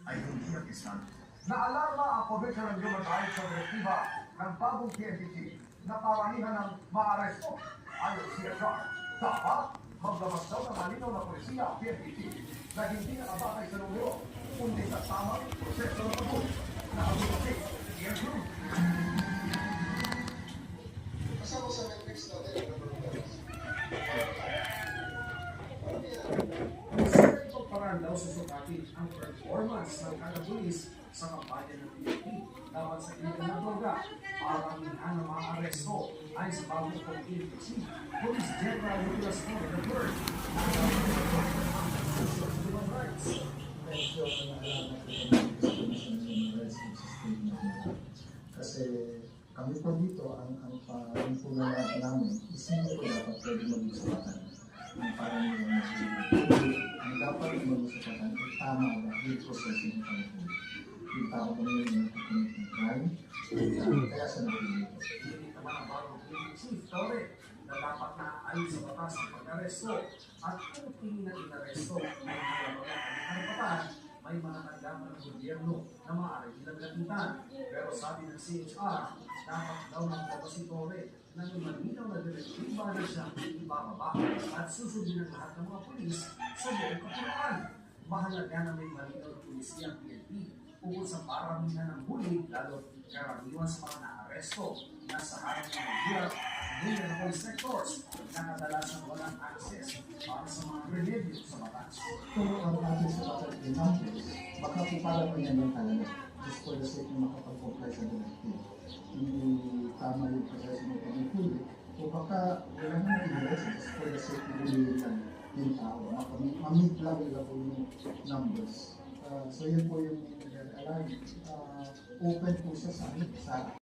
ay hindi ang isang. Naalarma ang Commission on Human Rights sa direktiba ng bagong PNPT na paramihan ng maaresto. Ayon si CSR, dapat maglabas daw ng malinaw na polisiya ang PNPT na hindi nakabakay sa numero, kundi sa tamang proseso ng pagod na abulati. I-approve. Kasama sa Netflix natin ang parang daw susukatin ang performance ng kada pulis sa kampanya ng PNP dapat sa iligan ng droga para minhan ng mga aresto ay sa bagong PNPC. Police General Nicolas Torre III Human Rights. Kasi kami po dito, ang pangkulan namin is hindi po dapat pwede mag-usapatan ang parang ang dapat mag-usapatan ay tama ba yung processing ng pangkulan. Yung tao ba nila yung nagkukulit ng crime, kaya sa nagkukulit. Hindi naman ang bagong PNPC, Torre, na dapat na ayon sa batas ang pag-aresto at kung tingin na inaresto ay nalabagan ang karapatan may mga tanggapan ng gobyerno na maaari nilang lapitan. Pero sabi ng CHR, dapat daw maglabas si Torre na yung malinaw na direktiba na siyang ibababa at susundin ng lahat ng mga pulis sa buong kapuluan. Mahalaga na may malinaw na pulisya ang PNP ukol sa paramihan ng huli lalo karaniwan sa mga naaresto na sa harap ng hirap vulnerable sectors na kadalasan walang access para sa mga remedyo sa batas. Kung ang ating sa batas ng numbers, baka po parang ganyan talaga. Just for the sake na makapag-comply sa directive. Hindi tama yung proseso ng pag-include. O baka wala naman i-rest just for the sake na huliin lang yung tao. Mamit lang nila po yung numbers. So yun po yung nag-align. Open po siya sa